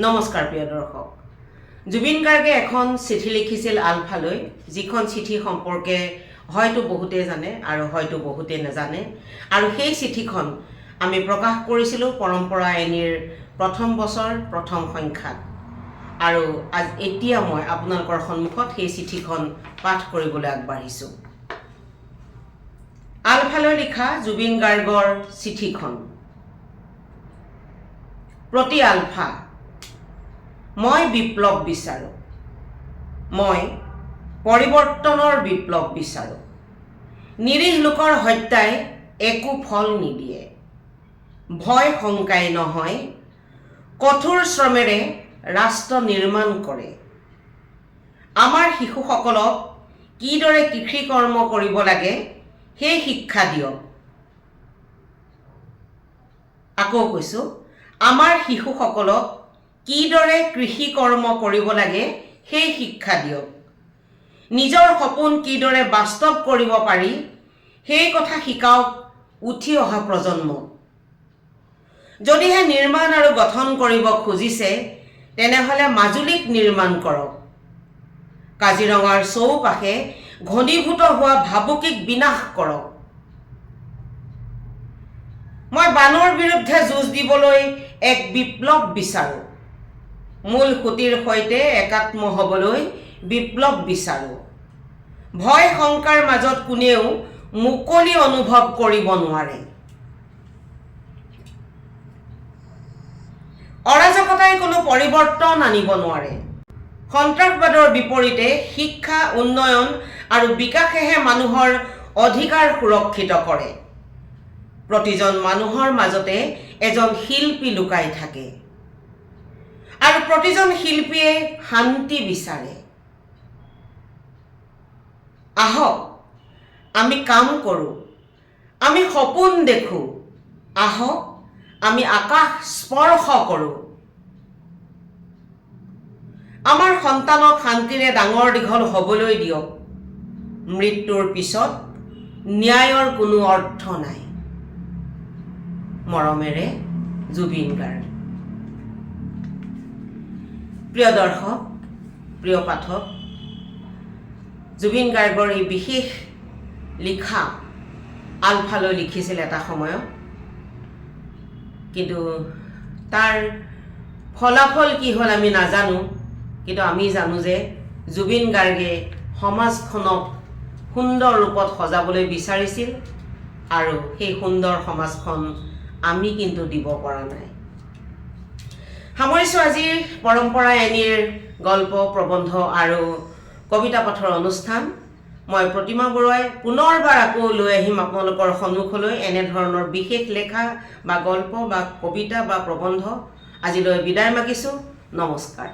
নমস্কাৰ প্ৰিয় দৰ্শক। জুবিন গাৰ্গে এখন চিঠি লিখিছিল আলফালৈ, যিখন চিঠি সম্পৰ্কে হয়তো বহুতে জানে আৰু হয়তো বহুতে নাজানে। আৰু সেই চিঠিখন আমি প্ৰকাশ কৰিছিলোঁ পৰম্পৰা এনিৰ প্ৰথম বছৰ প্ৰথম সংখ্যাত। আৰু এতিয়া মই আপোনালোকৰ সন্মুখত সেই চিঠিখন পাঠ কৰিবলৈ আগবাঢ়িছোঁ। আলফালৈ লিখা জুবিন গাৰ্গৰ চিঠিখন। প্ৰতি আলফা, মই বিপ্লৱ বিচাৰোঁ। মই পৰিৱৰ্তনৰ বিপ্লৱ বিচাৰোঁ। নিৰীহ লোকৰ হত্যাই একো ফল নিদিয়ে। ভয় শংকাই নহয়, কঠোৰ শ্ৰমেৰে ৰাষ্ট্ৰ নিৰ্মাণ কৰে। আমাৰ শিশুসকলক কিদৰে কৃষি কৰ্ম কৰিব লাগে সেই শিক্ষা দিয়ক। আকৌ কৈছোঁ, আমাৰ শিশুসকলক কিদৰে কৃষি কৰ্ম কৰিব লাগে সেই শিক্ষা দিয়ক। নিজৰ সপোন কিদৰে বাস্তৱ কৰিব পাৰি সেই কথা শিকাওক উঠি অহা প্ৰজন্মক। যদিহে নিৰ্মাণ আৰু গঠন কৰিব খুজিছে, তেনেহ'লে মাজুলীক নিৰ্মাণ কৰক। কাজিৰঙাৰ চৌপাশে ঘনীভূত হোৱা ভাবুকিক বিনাশ কৰক। মই বানৰ বিৰুদ্ধে যুঁজ দিবলৈ এক বিপ্লৱ বিচাৰোঁ। মূল সুঁতিৰ সৈতে একাত্ম হ'বলৈ বিপ্লৱ বিচাৰোঁ। ভয় শংকাৰ মাজত কোনেও মুকলি অনুভৱ কৰিব নোৱাৰে। অৰাজকতাই কোনো পৰিৱৰ্তন আনিব নোৱাৰে। সন্ত্ৰাসবাদৰ বিপৰীতে শিক্ষা, উন্নয়ন আৰু বিকাশেহে মানুহৰ অধিকাৰ সুৰক্ষিত কৰে। প্ৰতিজন মানুহৰ মাজতে এজন শিল্পী লুকাই থাকে আৰু প্ৰতিজন শিল্পীয়ে শান্তি বিচাৰে। আহক আমি কাম কৰোঁ, আমি সপোন দেখোঁ। আহক আমি আকাশ স্পৰ্শ কৰোঁ। আমাৰ সন্তানক শান্তিৰে ডাঙৰ দীঘল হ'বলৈ দিয়ক। মৃত্যুৰ পিছত ন্যায়ৰ কোনো অৰ্থ নাই। মৰমেৰে জুবিন গাৰ্গ। প্ৰিয় দৰ্শক, প্ৰিয় পাঠক, জুবিন গাৰ্গৰ এই বিশেষ লিখা আলফালৈ লিখিছিল এটা সময়ত, কিন্তু তাৰ ফলাফল কি হ'ল আমি নাজানো। কিন্তু আমি জানো যে জুবিন গাৰ্গে সমাজখনক সুন্দৰ ৰূপত সজাবলৈ বিচাৰিছিল আৰু সেই সুন্দৰ সমাজখন আমি কিন্তু দিব পৰা নাই। সামৰিছোঁ আজিৰ পৰম্পৰা এনিৰ গল্প, প্ৰবন্ধ আৰু কবিতা পাঠৰ অনুষ্ঠান। মই প্ৰতিমা বৰুৱাই পুনৰবাৰ আকৌ লৈ আহিম আপোনালোকৰ সন্মুখলৈ এনেধৰণৰ বিশেষ লেখা বা গল্প বা কবিতা বা প্ৰবন্ধ। আজিলৈ বিদায় মাগিছোঁ। নমস্কাৰ।